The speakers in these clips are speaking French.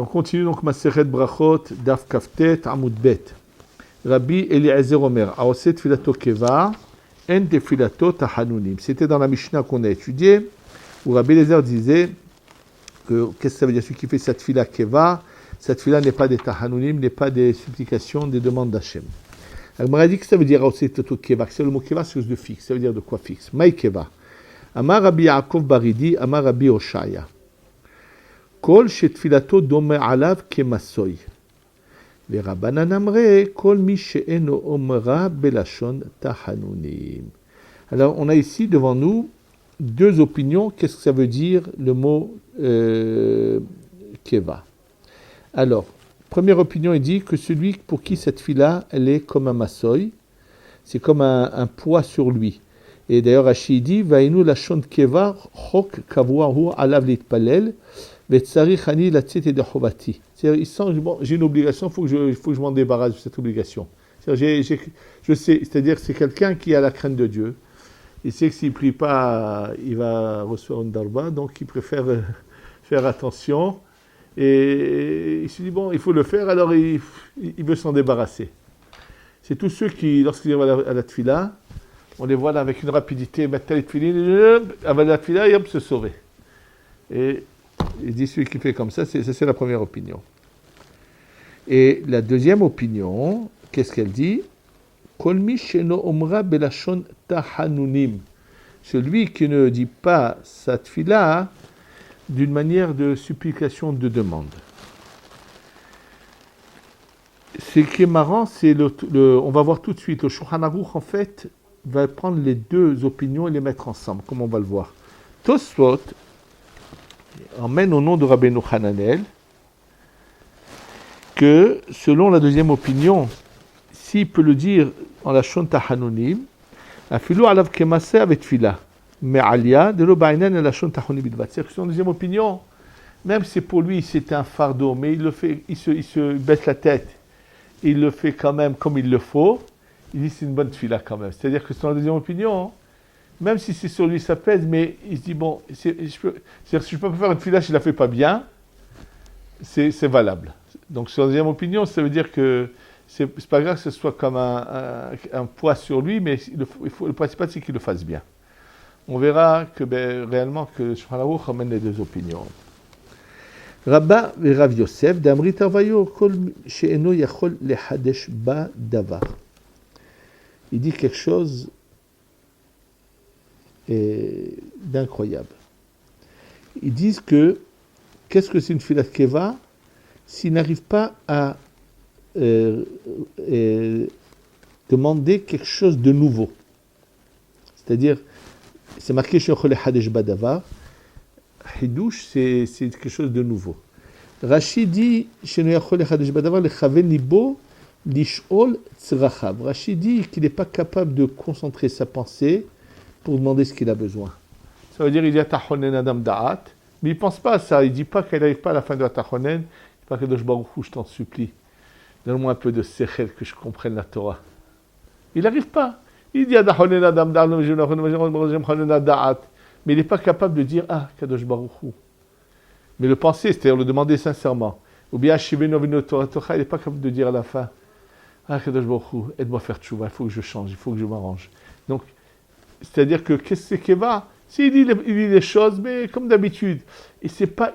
On continue donc Maseret Brachot, Daf Kaftet, Amud Bet. Rabbi Eliezer Omer, Aoset Filato Keva, En Tefilato Tahanunim. C'était dans la Mishnah qu'on a étudié, où Rabbi Eliezer disait que qu'est-ce que ça veut dire, celui qui fait cette fila Keva, cette fila n'est pas des Tahanunim, n'est pas des supplications, des demandes d'Hachem. Alors, on a dit que ça veut dire Aoset Filato Keva, c'est le mot Keva, c'est quelque chose de fixe, ça veut dire de quoi fixe. Maï Keva. Amar Rabbi Yaakov Baridi, Amar Rabbi Oshaya. Kol shetfilato dome alav kemasoy. Les Rabbanan amre kol mi she'eno omra belashon tahanunim. Alors, on a ici devant nous deux opinions. Qu'est-ce que ça veut dire le mot keva? Alors, première opinion, il dit que celui pour qui cette fila, elle est comme un masoy, c'est comme un poids sur lui. Et d'ailleurs, Rashi dit, Vainu lashon keva chok kavuahu alav litpalel. C'est-à-dire, il sent, bon, j'ai une obligation, il faut que je m'en débarrasse de cette obligation. Je sais, c'est-à-dire c'est quelqu'un qui a la crainte de Dieu. Il sait que s'il ne prie pas, il va recevoir une darba, donc il préfère faire attention. Et il se dit, bon, il faut le faire, alors il veut s'en débarrasser. C'est tous ceux qui, lorsqu'ils arrivent à la tfila, on les voit là avec une rapidité, mettre la tfila, avec la tfila, et hop, se sauver. Et il dit celui qui fait comme ça, c'est la première opinion. Et la deuxième opinion, qu'est-ce qu'elle dit? Kolmi sheno omra belashon tahanunim. Celui qui ne dit pas sa tfila d'une manière de supplication, de demande. Ce qui est marrant, c'est on va voir tout de suite, le Shulchan Aruch en fait va prendre les deux opinions et les mettre ensemble, comme on va le voir. Tosfot emmène au nom de Rabbeinu Hananel que, selon la deuxième opinion, s'il peut le dire en la shon tahanunim, afilu alav kemase avec fila, mais alia de lo bainan la shon tahanunim bidvat. C'est-à-dire que selon la deuxième opinion, même si pour lui c'est un fardeau, mais il le fait, il se baisse la tête, il le fait quand même comme il le faut, il dit c'est une bonne fila quand même. C'est-à-dire que selon la deuxième opinion, même si c'est sur lui, ça pèse, mais il se dit, bon, si je peux faire une fila, je ne la fais pas bien, c'est valable. Donc, sur la deuxième opinion, ça veut dire que c'est pas grave que ce soit comme un poids sur lui, mais le principal, c'est qu'il le fasse bien. On verra que réellement, que le Shulchan Aruch ramène les deux opinions. Rabba et Rav Yosef, d'Amri Tarvayo, kol she'eno yachol lehadesh ba davar. Il dit quelque chose d'incroyable. Ils disent que qu'est-ce que c'est une filat keva s'il n'arrive pas à demander quelque chose de nouveau. C'est-à-dire, c'est marqué chez Chole Hadesh Badavar, Hidush, c'est quelque chose de nouveau. Rashi dit chez Chole Hadesh Badavar, le Chaven Libo, Lishol Tzrachav. Rashi dit qu'il n'est pas capable de concentrer sa pensée pour demander ce qu'il a besoin. Ça veut dire qu'il y a Tachonen Adam Da'at, mais il ne pense pas à ça. Il ne dit pas qu'il n'arrive pas à la fin de la Tachonen. Il ne dit pas que Kadosh Baruch Hu, je t'en supplie, donne-moi un peu de sechel que je comprenne la Torah. Il n'arrive pas. Il dit Tachonen Adam Da'at, mais il n'est pas capable de dire ah, Kadosh Baruch Hu. Mais le penser, c'est-à-dire le demander sincèrement. Ou bien Shiveno Vino Torah Tocha, il n'est pas capable de dire à la fin ah, Kadosh Baruch Hu, aide-moi à faire tchouva, il faut que je change, il faut que je m'arrange. Donc, c'est-à-dire que qu'est-ce que c'est Keva? Il dit les choses, mais comme d'habitude. Et c'est pas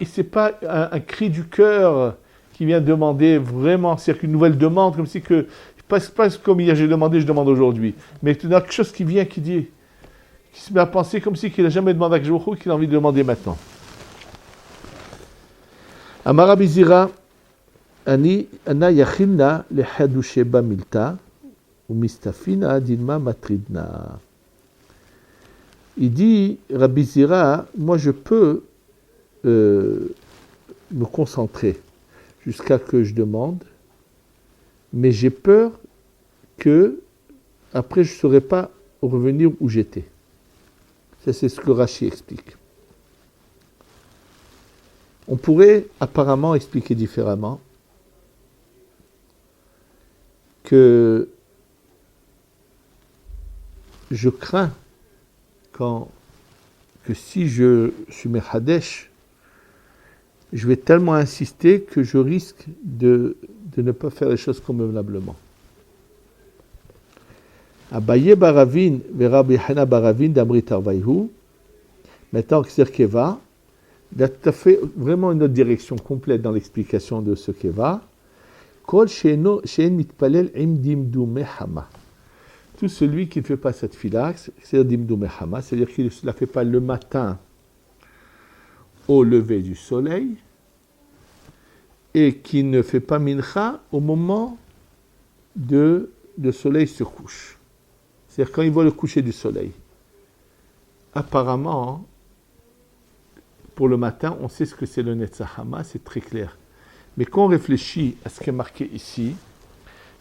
un cri du cœur qui vient demander vraiment, c'est-à-dire qu'une nouvelle demande, comme si que, pas comme hier j'ai demandé, je demande aujourd'hui. Mais il y a quelque chose qui vient, qui se met à penser comme si qu'il n'a jamais demandé à Kjouchou, qu'il a envie de demander maintenant. Amara Bizira, Ana Yachilna, le Hadusheba Milta, ou Mistafina, Dilma Matridna. Il dit, Rabbi Zira, moi je peux me concentrer jusqu'à que je demande, mais j'ai peur que après je ne saurais pas revenir où j'étais. Ça c'est ce que Rashi explique. On pourrait apparemment expliquer différemment que je crains que si je suis Mechadesh, je vais tellement insister que je risque de ne pas faire les choses convenablement. Abaye Baravin Rabbi Hana Baravin d'Amrit Arvaïhu. Maintenant, Ksir Keva, tu as fait vraiment une autre direction complète dans l'explication de ce Keva. Kol She'en Mitpalel Im Dimdu Mehama. Tout celui qui ne fait pas cette fila, c'est Dimdu Mehama, c'est-à-dire qu'il ne la fait pas le matin au lever du soleil et qui ne fait pas mincha au moment de le soleil se couche. C'est-à-dire quand il voit le coucher du soleil. Apparemment, pour le matin, on sait ce que c'est le Netzahama, c'est très clair. Mais quand on réfléchit à ce qui est marqué ici,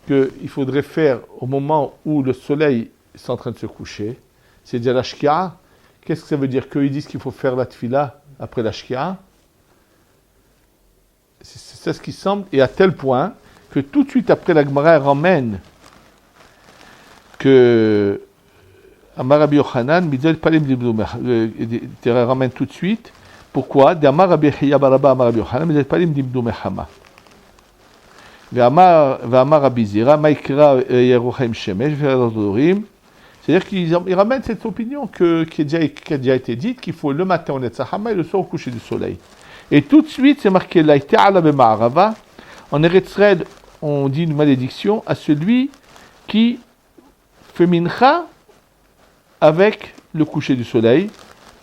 qu'il faudrait faire au moment où le soleil est en train de se coucher, c'est déjà la shkia. Qu'est-ce que ça veut dire? Qu'ils disent qu'il faut faire la tfila après la shkia. C'est ça ce qui semble, et à tel point que tout de suite après la Gemara ramène que Amar Rabbi Yochanan, ramène tout de suite. Pourquoi? D'Amar Rabbi Hiya Baraba Amar Rabbi Yochanan, Midel Palim Dimdu Mechama. Ve'amar Rabbi Zira, Maikra Yeruchem Shemesh, Ve'adorim. C'est-à-dire qu'il ramène cette opinion qui a déjà été dite, qu'il faut le matin au Netzahama et le soir au coucher du soleil. Et tout de suite, c'est marqué là, en Eretz Red, on dit une malédiction à celui qui fait mincha avec le coucher du soleil.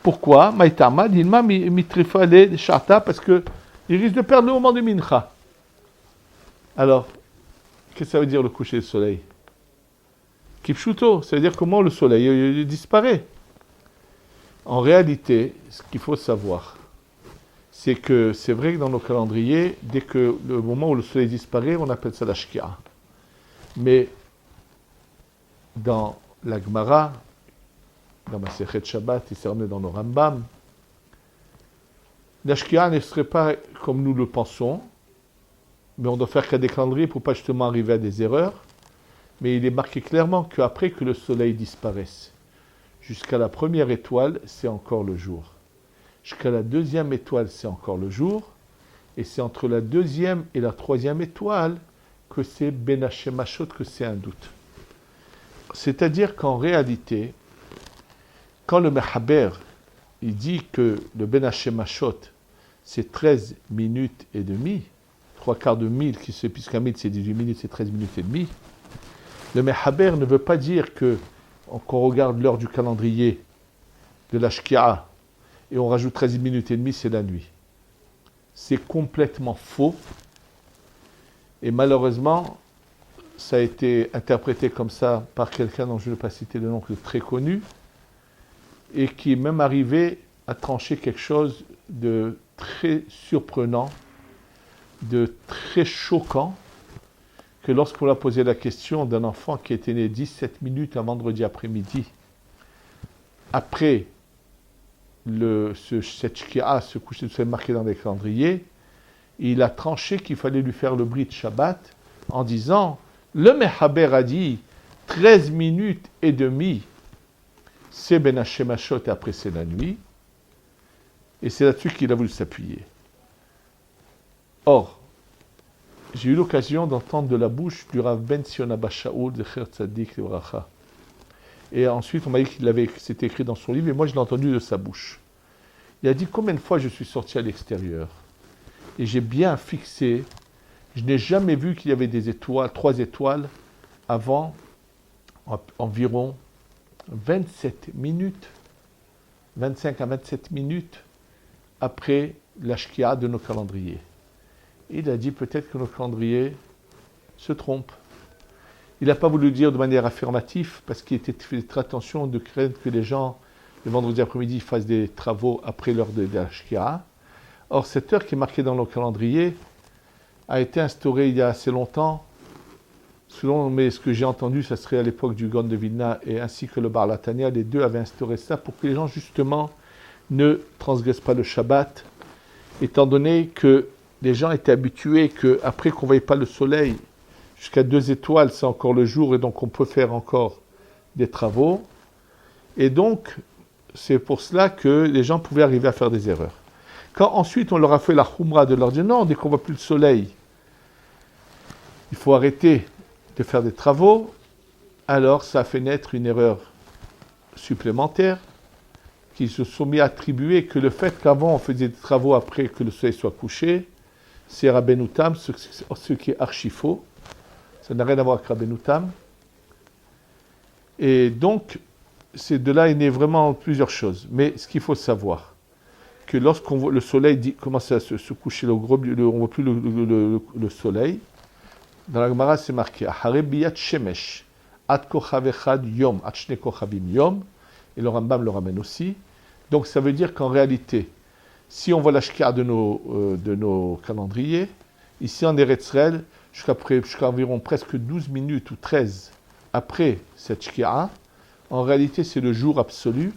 Pourquoi? Maïtama, dilma mitrifa le shata, parce qu'il risque de perdre le moment de mincha. Alors, qu'est-ce que ça veut dire le coucher du soleil? Kipshuto, ça veut dire comment le soleil il disparaît. En réalité, ce qu'il faut savoir, c'est que c'est vrai que dans nos calendriers, dès que le moment où le soleil disparaît, on appelle ça la shkia. Mais dans la Gemara, dans ma Sechet Shabbat, il s'est ramené dans le Rambam, la shkia ne serait pas comme nous le pensons, mais on doit faire qu'à des calendriers pour pas justement arriver à des erreurs. Mais il est marqué clairement qu'après que le soleil disparaisse, jusqu'à la première étoile, c'est encore le jour. Jusqu'à la deuxième étoile, c'est encore le jour. Et c'est entre la deuxième et la troisième étoile que c'est Ben Hashemashot, que c'est un doute. C'est-à-dire qu'en réalité, quand le Mechaber, il dit que le Ben Hashemashot, c'est 13 minutes et demie, 3/4 de mille, puisqu'un mille c'est 18 minutes, c'est 13 minutes et demie, le Mechaber ne veut pas dire que, qu'on regarde l'heure du calendrier de la Shkia et on rajoute 13 minutes et demie, c'est la nuit. C'est complètement faux. Et malheureusement, ça a été interprété comme ça par quelqu'un dont je ne vais pas citer le nom, qui est très connu, et qui est même arrivé à trancher quelque chose de très surprenant, de très choquant, que lorsqu'on lui a posé la question d'un enfant qui était né 17 minutes un vendredi après-midi, après cette shkia, ce coucher de soleil marqué dans les calendriers, il a tranché qu'il fallait lui faire le brit Shabbat en disant, le Mechaber a dit 13 minutes et demie, c'est Ben Hashemashot et après c'est la nuit, et c'est là-dessus qu'il a voulu s'appuyer. Or, j'ai eu l'occasion d'entendre de la bouche du Rav Ben Sion Abba Shaul de Cher Tzadik Livracha. Et ensuite, on m'a dit c'était écrit dans son livre, et moi je l'ai entendu de sa bouche. Il a dit combien de fois je suis sorti à l'extérieur, et j'ai bien fixé, je n'ai jamais vu qu'il y avait des étoiles, 3 étoiles, avant environ 27 minutes, 25 à 27 minutes après la shkia de nos calendriers. Il a dit peut-être que nos calendriers se trompent. Il n'a pas voulu le dire de manière affirmative parce qu'il était fait très attention de craindre que les gens, le vendredi après-midi, fassent des travaux après l'heure de la shkia. Or, cette heure qui est marquée dans nos calendriers a été instaurée il y a assez longtemps. Selon ce que j'ai entendu, ça serait à l'époque du Gaon de Vilna et ainsi que le Bar Latania, les deux avaient instauré ça pour que les gens justement ne transgressent pas le Shabbat, étant donné que les gens étaient habitués qu'après qu'on ne voyait pas le soleil, jusqu'à 2 étoiles, c'est encore le jour, et donc on peut faire encore des travaux. Et donc, c'est pour cela que les gens pouvaient arriver à faire des erreurs. Quand ensuite on leur a fait la khumra de leur dire non, dès qu'on ne voit plus le soleil, il faut arrêter de faire des travaux, alors ça a fait naître une erreur supplémentaire qui se sont mis à attribuer que le fait qu'avant on faisait des travaux après que le soleil soit couché, c'est Rabbeinu Tam, ce qui est archi faux. Ça n'a rien à voir avec Rabbeinu Tam. Et donc, c'est de là est né vraiment plusieurs choses. Mais ce qu'il faut savoir, que lorsqu'on voit le soleil commence à se coucher, on ne voit plus le soleil, dans la Gemara c'est marqué Ahare biyat shemesh, ad kochav echad yom, ad shne kochavim yom, et le Rambam le ramène aussi. Donc ça veut dire qu'en réalité, si on voit la shkia de nos calendriers, ici en Eretz Israël, jusqu'à environ presque 12 minutes ou 13 après cette shkia, en réalité c'est le jour absolu,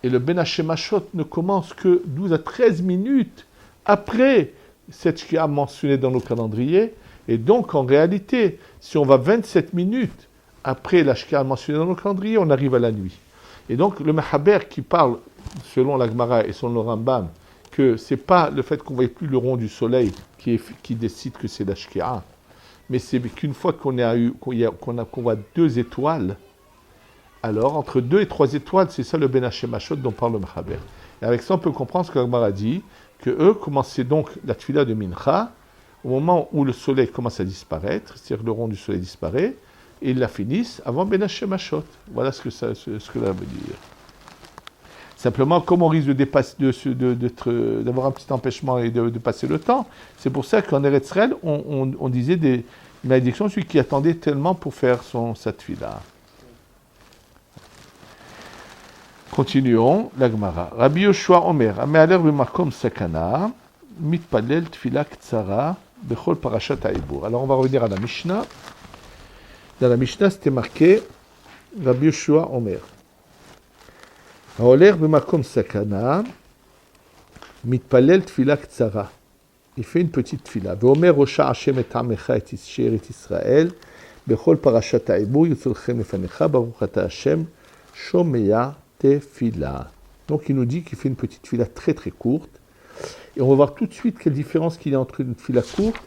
et le Ben Hashemashot ne commence que 12 à 13 minutes après cette shkia mentionnée dans nos calendriers, et donc en réalité, si on va 27 minutes après la shkia mentionnée dans nos calendriers, on arrive à la nuit. Et donc le Mahaber qui parle, selon la Gemara et selon le Rambam, que ce n'est pas le fait qu'on ne voit plus le rond du soleil qui décide que c'est la shkia, mais c'est qu'une fois qu'on voit 2 étoiles, alors entre 2 et 3 étoiles, c'est ça le Ben Hashemashot dont parle le Mahaber. Et avec ça, on peut comprendre ce que la Gemara dit, que eux commençaient donc la tefila de Mincha, au moment où le soleil commence à disparaître, c'est-à-dire le rond du soleil disparaît, et ils la finissent avant Ben Hashemashot. Voilà ce que ça veut dire. Simplement, comme on risque d'avoir un petit empêchement et de passer le temps, c'est pour ça qu'en Eretz Israël, on disait une malédiction, celui qui attendait tellement pour faire sa tefila. Continuons, la Gemara. Rabbi Yoshua Omer, Ame'aler b'makom sakana, mitpalel tefila ktsara, bechol parashat ha'ibur. Alors on va revenir à la Mishnah. Dans la Mishnah, c'était marqué Rabbi Yoshua Omer. Ame'aler b'makom sakana, mitpalel tefila ktsara. Il fait une petite tefila. Ve'omer Rosha Hashem et Amecha et Israël, bechol parashat ha'ibur, yutzolchem lefanecha, baruch ata Hashem, shomeya tefila. Donc il nous dit qu'il fait une petite tefila très très courte. Et on va voir tout de suite quelle différence qu'il y a entre une tefila courte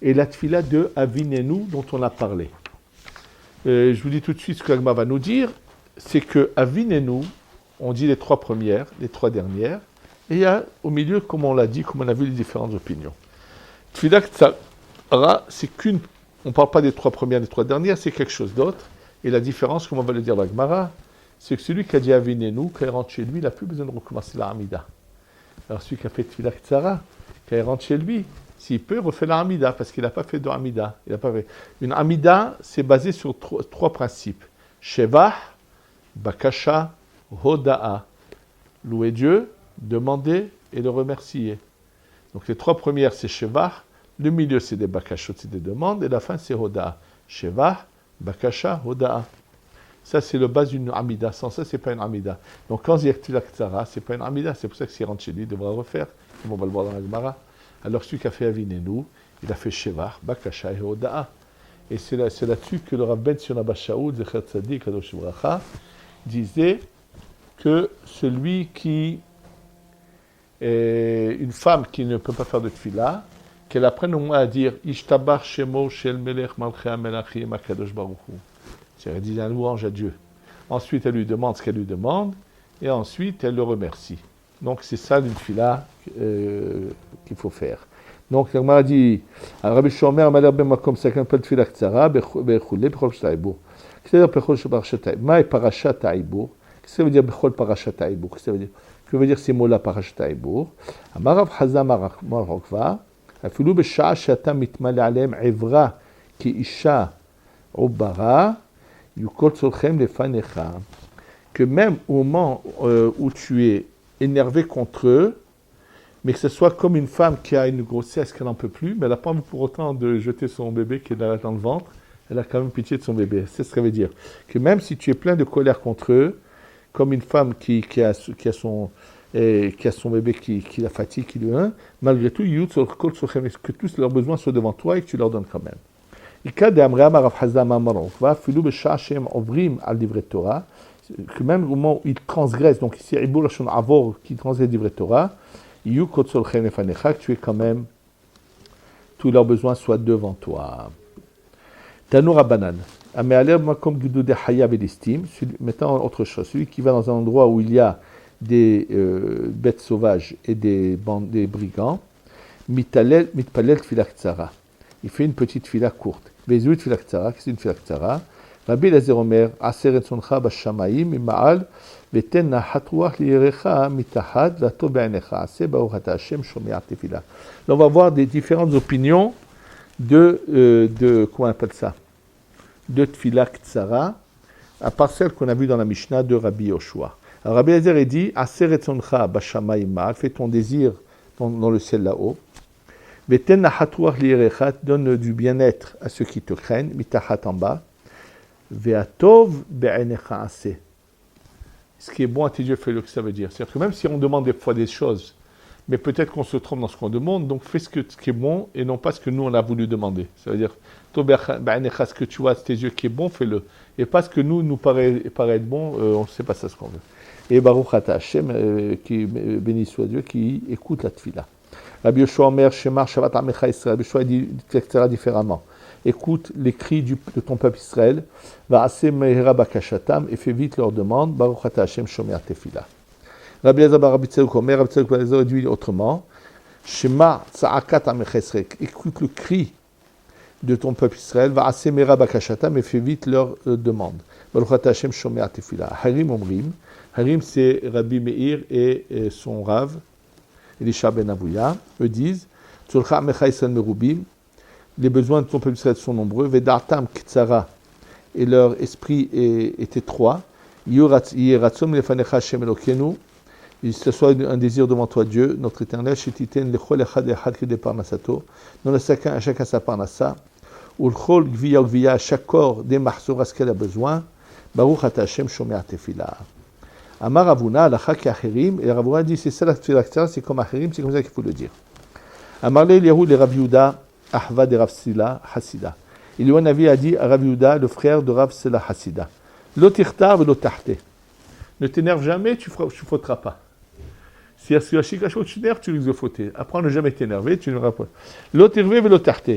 et la tefila de Avinenu dont on a parlé. Je vous dis tout de suite ce que l'Agma va nous dire, c'est que Avinenu, on dit les 3 premières, les 3 dernières, et il y a au milieu, comme on l'a dit, comme on a vu les différentes opinions. Tefila Ktsara, c'est qu'une, on ne parle pas des 3 premières, des 3 dernières, c'est quelque chose d'autre. Et la différence, comme on va le dire l'Agmara, c'est que celui qui a dit Avinenu, quand il rentre chez lui, il n'a plus besoin de recommencer la Hamida. Alors celui qui a fait Tefila Ktsara, quand il rentre chez lui, s'il peut, il refait la Hamida, parce qu'il n'a pas fait de Hamida. Il n'a pas fait. Une Hamida, c'est basé sur 3 principes. Shevah, Bakasha, Hoda'a. Louer Dieu, demander et le remercier. Donc les 3 premières, c'est Shevah, le milieu, c'est des Bakashot, c'est des demandes, et la fin, c'est Hoda'a. Shevah, Bakasha, Hoda'a. Ça, c'est le base d'une Amida. Sans ça, ce n'est pas une Amida. Donc, quand il y a Tefila Ktsara, ce n'est pas une Amida. C'est pour ça que s'il rentre chez lui, il devra refaire, comme on va le voir dans la Gemara. Alors, celui qui a fait Avinenu, il a fait Shevah, Bakasha et Hoda'a. Et c'est là-dessus que le Rav Ben Sion Abba Shaul, Zecher Tzadik, Kadosh Bracha, disait que celui qui est une femme qui ne peut pas faire de Tefila, qu'elle apprenne au moins à dire Ishtabach Shemo Shel Melech Malchei HaMelachim HaKadosh Baruch Hu. Elle dit un louange à Dieu. Ensuite, elle lui demande ce qu'elle lui demande, et ensuite, elle le remercie. Donc, c'est ça une tefila qu'il faut faire. Donc, la Gemara dit, Rabbi Shomer, Maler ben makom sakan pel tefila ktsara, bechule, bechol shtaibur. Qu'est-ce que ça veut dire bechol parashat ha'ibur? Ma est parashat ha'ibur? Qu'est-ce que ça veut dire bechol parashat ha'ibur? Qu'est-ce que ça veut dire? Que veut dire ces mots-là parashat ha'ibur? Amarav Hazam Marokva, afilu b'sha'a she'ata mitmale aleim evra ki isha ubara, que même au moment où tu es énervé contre eux, mais que ce soit comme une femme qui a une grossesse qu'elle n'en peut plus, mais elle n'a pas envie pour autant de jeter son bébé qui est dans le ventre, elle a quand même pitié de son bébé. C'est ce que ça veut dire. Que même si tu es plein de colère contre eux, comme une femme qui a son bébé qui la fatigue, malgré tout, que tous leurs besoins soient devant toi et que tu leur donnes quand même. Que même au moment où ils transgressent, donc ici, Ibur Lashon Avor, qui transgresse l'ivre Torah, Yu kotzolchem lefanecha, que tu es quand même, tous leurs besoins soient devant toi. Tanu Rabbanan. Ame'alev makom gududeh haya velistim. Maintenant, autre chose. Celui qui va dans un endroit où il y a des bêtes sauvages et des brigands, mitpalel tfilah ktsara. Il fait une petite fila courte. Bezu tfilah ktsara, qu'est-ce que c'est une fila ktsara? Rabbi Eliezer Omer, aser etzoncha b'shamayim ima'al v'ten nahat ruach liyerecha mitahad v'ato be'anecha aser baruch ata Hashem shomeat tefila. Là, on va voir des différentes opinions de comment on appelle ça, de tfilah ktsara, à part celle qu'on a vue dans la Mishnah de Rabbi Yoshua. Alors Rabbi Eliezer dit, aser etzoncha b'shamayim ima'al, fais ton désir dans le ciel là-haut. V'ten nahat ruach liyerecha, donne du bien-être à ceux qui te craignent, mitahad en bas. Ve'atov be'anecha aseh. Ce qui est bon à tes yeux, fais-le, que ça veut dire. C'est-à-dire que même si on demande des fois des choses, mais peut-être qu'on se trompe dans ce qu'on demande, donc fais ce qui est bon et non pas ce que nous on a voulu demander. Ça veut dire, ce que tu vois à tes yeux qui est bon, fais-le. Et pas ce que nous paraît être bon, on ne sait pas ça ce qu'on veut. Et Baruch Ata Hashem, qui béni soit Dieu, qui écoute la tfila. Rabbi Yoshua Omer, Shemar Shavat Amecha Israël. Rabbi Yoshua dit etc. différemment. Écoute les cris de ton peuple Israël, va assez mehera bakashatam, et fais vite leur demande, Baruch ata Hashem shomer tefila. Rabbi Elazar bar Rabbi Tzadok Omer, Rabbi Tzadok Elazar dit autrement, Shema tza'akat amecha Israël, écoute le cri de ton peuple Israël, va assez mehera bakashatam, et fais vite leur demande, Baruch ata Hashem shomer tefila. Harim Omrim, Harim c'est Rabbi Meir et son Rav, Elisha ben Avouya, eux disent, Tzolcha amecha Israël merubim, les besoins de ton peuple Israël sont nombreux, Vedartam Ktsara, et leur esprit est étroit, Yeratzom lefanecha Hashem Elokenu, il se soit un désir devant toi Dieu, notre éternel, Shetiten lechol echad echad kede parnasato, donne à chacun sa parnasa, Ulchol gviya gviya, à chaque corps des mahsora ce qu'elle a besoin, Baruch ata Hashem shomer tefila. Amar Avuna, alacha ki acherim, et Ravuna dit c'est ça la tefila Ktsara, c'est comme acherim, c'est comme ça qu'il faut le dire. Amar le Eliyahu le Rav Yehuda, Ahva de Rav Sila Hassida. Il y a un avis a dit à Rav Yehuda, le frère de Rav Sila Hassida. L'otirtar ve l'otarte. Ne t'énerve jamais, tu ne fauteras pas. Si à ce que tu t'énerves, tu risques de fauter. Apprends à ne jamais t'énerver, tu ne feras pas. L'otirve ve l'otarte.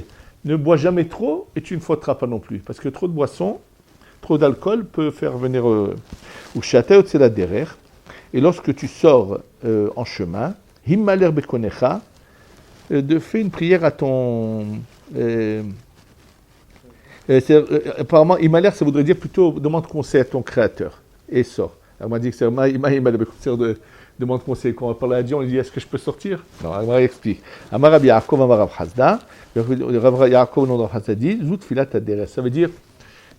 Ne bois jamais trop et tu ne fauteras pas non plus. Parce que trop de boissons, trop d'alcool peut faire venir ou chata c'est la derrière. Et lorsque tu sors en chemin, himmaler bekonecha, de faire une prière à ton... apparemment, Imaler, ça voudrait dire plutôt demande conseil à ton créateur et sort. On m'a dit que c'est Imaler, demande conseil. Quand on parle à Dieu, on lui dit est-ce que je peux sortir? Non, on explique. Amar Rabbi Yaakov, Amar Rav Hasda, Rav Yaakov, non Rav Hasda dit Zout Filat Aderer. Ça veut dire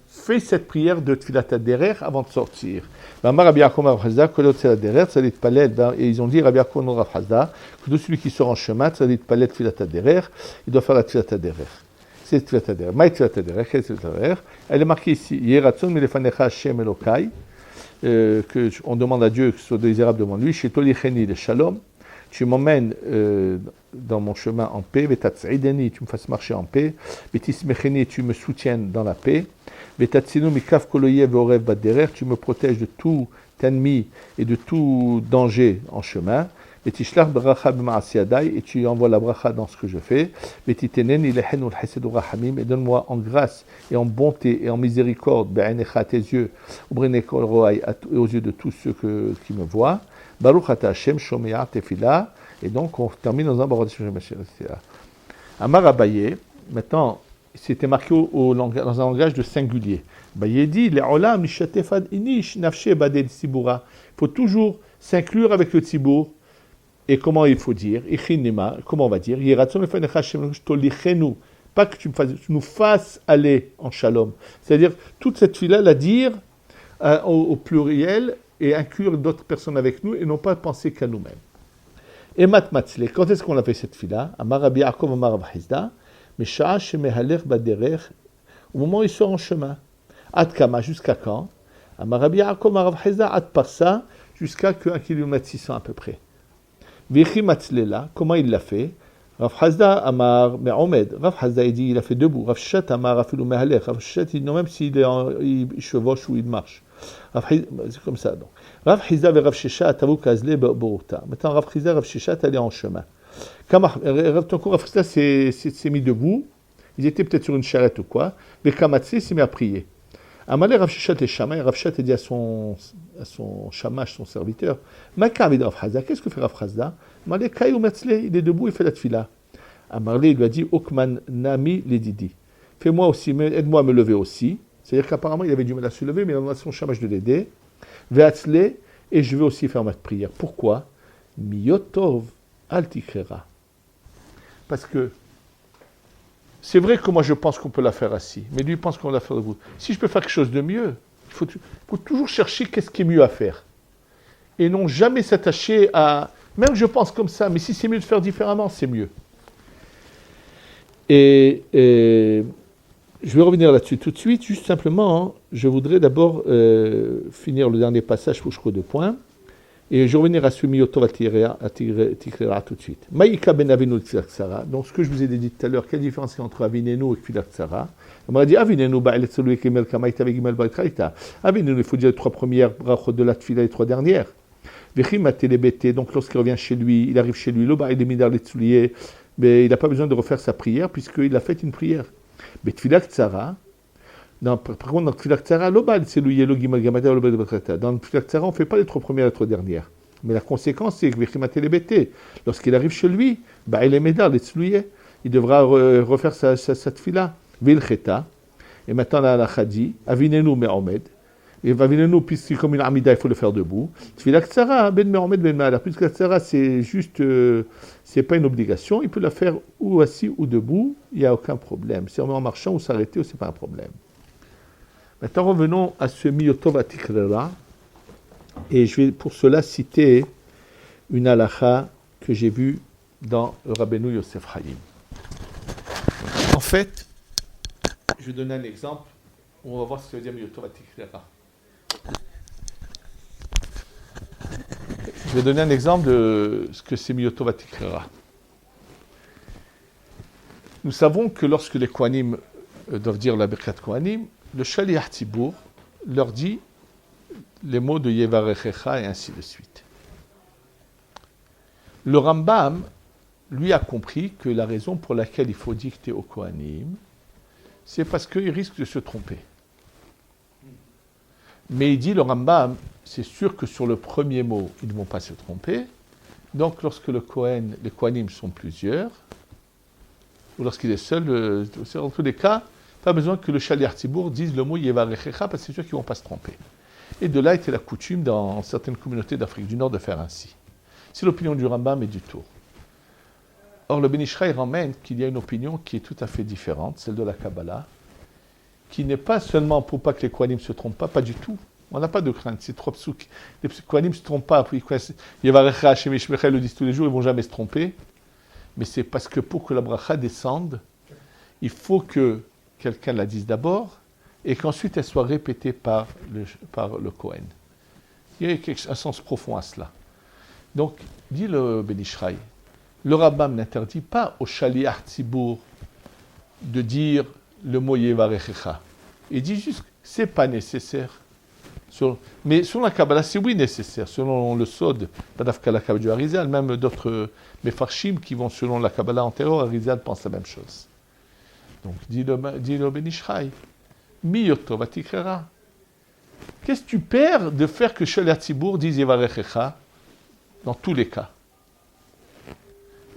fais cette prière de Filat Aderer avant de sortir. Amar Rabbi Yaakov, Rav Hasda, Kolot Filat Aderer, ça dit palais, et ils ont dit Rabbi Yaakov, non Rav Hasda, que de celui qui sort en chemin, ça dit palais de Filat Aderer, il doit faire la Filat Aderer. C'est Filat Aderer. Maït Filat Aderer, quelle est Filat Aderer? Elle est marquée ici Yeratzon Milefanecha Hashem Elokai, qu'on demande à Dieu que ce soit désirable devant lui, chez Tolicheni le Shalom, tu m'emmènes dans mon chemin en paix, Vetatzideni, tu me fasses marcher en paix, Vetismecheni, tu me soutiennes dans la paix, Vetatsinu mikaf koloyev orev baderer, tu me protèges de tout ennemi et de tout danger en chemin, Vetishlach bracha b'maasiyadai, et tu envoies la bracha dans ce que je fais, Vetiteneni lehen ul hesed urahamim, et donne-moi en grâce et en bonté et en miséricorde, be'enecha à tes yeux, ubrenekol roai, aux yeux de tous ceux qui me voient, Baruch ata Hashem shomea tefila, et donc on termine dans un Baruch Hashem shomea tefila. Amar Abaye, maintenant, c'était marqué dans un langage de singulier. Abaye dit, le'olam nishatefad inish nafshe badel tzibura. Il faut toujours s'inclure avec le tzibour. Et comment il faut dire? Ichinema, comment on va dire? Yeratzon lefanecha Hashem tolichenu. Pas que tu nous fasses aller en shalom. C'est-à-dire, toute cette fila, la dire au pluriel, et inclure d'autres personnes avec nous, et non pas penser qu'à nous-mêmes. Et matmatzle, quand est-ce qu'on a fait cette fila? Amar Rabbi Yaakov, Amar Rav Hizda, Mesha'a shemehaler baderer, au moment où il sort en chemin. Ad kama, jusqu'à quand? Amar Rabbi Yaakov, Amar Rav Hizda, ad parsa, jusqu'à 1 km 600 à peu près. Vichi matzlela, comment il l'a fait? Rav Hizda, Amar Me'omed, Rav Hizda, il dit, il a fait debout. Rav Shat, Amar Afilu mehaler, Rav Shat, il dit, non, même s'il chevauche ou il marche. C'est comme ça. Donc. Rav Chizda et Rav Sheshat tavu kazle b'orota. Maintenant, Rav Chizda et Rav Sheshat allaient en chemin. Rav Chizda s'est mis debout. Ils étaient peut-être sur une charrette ou quoi. Mais Kamatse s'est mis à prier. Amalé Rav Sheshat et Shama, et Rav Sheshat a dit à son shamash, son serviteur, Makavid Rav Chizda, qu'est-ce que fait Rav Chizda? Amalé Kayou Metzle, il est debout, il fait la tfila. Amalé, il lui a dit, Okman Nami Ledidi. Fais-moi aussi, aide-moi à me lever aussi. C'est-à-dire qu'apparemment, il avait du mal à se lever, mais il a demandé à son shamash de l'aider. Veatzle, et je vais aussi faire ma prière. Pourquoi? Miyotov Altikrera. Parce que c'est vrai que moi je pense qu'on peut la faire assis, mais lui pense qu'on va la faire debout. Si je peux faire quelque chose de mieux, il faut toujours chercher qu'est-ce qui est mieux à faire. Et non jamais s'attacher à... Même je pense comme ça, mais si c'est mieux de faire différemment, c'est mieux. Et je vais revenir là-dessus tout de suite. Juste simplement, hein, je voudrais d'abord finir le dernier passage pour jusqu'aux 2 points. Et je vais revenir à ce Miyotov Tikrera tout de suite. Maïka ben Avinu Tfilat Ksara. Donc, ce que je vous ai dit tout à l'heure, quelle différence il y a entre Avinenu et Tfilat Ksara? On m'a dit Avinenu, Avinenu, il faut dire les 3 premières brachot de la Tfila, les 3 dernières. Donc, lorsqu'il revient chez lui, il arrive chez lui, mais il n'a pas besoin de refaire sa prière, puisqu'il a fait une prière. Mais Tfilat Ksara, par contre, dans le Tfilat Ksara, dans le Tfilat Ksara, on ne fait pas les 3 premières et les 3 dernières. Mais la conséquence, c'est que lorsqu'il arrive chez lui, il devra refaire sa tfila. Et maintenant, la khadi, Avinenu Me'omed. Et Avinenu, puisque comme une amida, il faut le faire debout. Tfilat Ksara, Ben Me'omed, Ben Me'ala. Puisque la Ksara, c'est juste, c'est pas une obligation. Il peut la faire ou assis ou debout. Il n'y a aucun problème. C'est en marchant ou s'arrêter, ou c'est pas un problème. Maintenant, revenons à ce Miyotov Atikrera, et je vais pour cela citer une halakha que j'ai vue dans le Rabbeinu Yosef Chaim. En fait, je vais donner un exemple, on va voir ce que veut dire Miyotov Atikrera. Je vais donner un exemple de ce que c'est Miyotov Atikrera. Nous savons que lorsque les Kohanim doivent dire la Birkat Kohanim, le Shaliach Tzibour leur dit les mots de Yevarechecha et ainsi de suite. Le Rambam, lui, a compris que la raison pour laquelle il faut dicter au Kohanim, c'est parce qu'ils risquent de se tromper. Mais il dit, le Rambam, c'est sûr que sur le premier mot, ils ne vont pas se tromper. Donc, lorsque les Kohanim sont plusieurs, ou lorsqu'il est seul, dans tous les cas, pas besoin que le Shaliach Tzibour dise le mot Yevarechecha, parce que c'est sûr qu'ils ne vont pas se tromper. Et de là était la coutume dans certaines communautés d'Afrique du Nord de faire ainsi. C'est l'opinion du Rambam et du Tour. Or, le Ben Ish Chai ramène qu'il y a une opinion qui est tout à fait différente, celle de la Kabbalah, qui n'est pas seulement pour pas que les Kohanim ne se trompent pas du tout. On n'a pas de crainte, c'est trop psouk. Les Kohanim ne se trompent pas, Yevarechecha, Hashem Yishmechel le disent tous les jours, ils ne vont jamais se tromper. Mais c'est parce que pour que la bracha descende, il faut que quelqu'un la dise d'abord, et qu'ensuite elle soit répétée par le Kohen. Il y a un sens profond à cela. Donc, dit le Ben Ish Chai, le Rambam n'interdit pas au Shaliach Tzibour de dire le mot Yevarechecha. Il dit juste que ce n'est pas nécessaire. Mais selon la Kabbalah, c'est oui nécessaire. Selon le Sod, Badafka la Kabbalah du Harizal, même d'autres Mefarshim qui vont selon la Kabbalah antérieure, Harizal pense la même chose. Donc, dit le Ben Ish Chai, Miyotov Atikrera. Qu'est-ce que tu perds de faire que Shaliach Tzibour dise Yevarechecha dans tous les cas?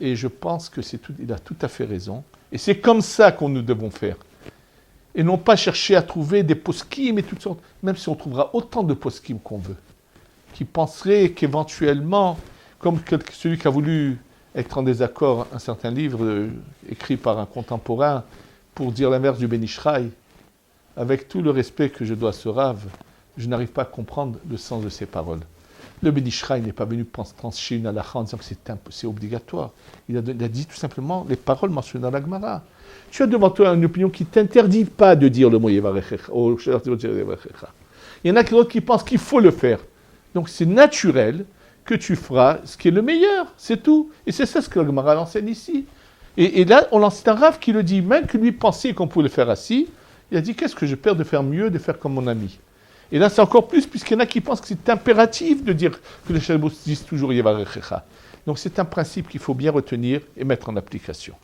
Et je pense que il a tout à fait raison. Et c'est comme ça qu'on nous devons faire. Et non pas chercher à trouver des poskim et toutes sortes, même si on trouvera autant de poskim qu'on veut, qui penseraient qu'éventuellement, comme celui qui a voulu être en désaccord, un certain livre écrit par un contemporain pour dire l'inverse du Ben Ish Chai, avec tout le respect que je dois à ce Rav, je n'arrive pas à comprendre le sens de ces paroles. Le Ben Ish Chai n'est pas venu trancher une halakha en disant que c'est obligatoire. Il a dit tout simplement les paroles mentionnées dans la Gemara. Tu as devant toi une opinion qui ne t'interdit pas de dire le mot Yevarechecha. Il y en a d'autres qui pensent qu'il faut le faire. Donc c'est naturel que tu feras ce qui est le meilleur, c'est tout. Et c'est ça ce que la Gemara enseigne ici. Et là, c'est un Rav qui le dit, même que lui pensait qu'on pouvait le faire assis, il a dit, qu'est-ce que je perds de faire mieux, de faire comme mon ami? Et là, c'est encore plus, puisqu'il y en a qui pensent que c'est impératif de dire que les Shabbos disent toujours Yevarechecha. Donc c'est un principe qu'il faut bien retenir et mettre en application.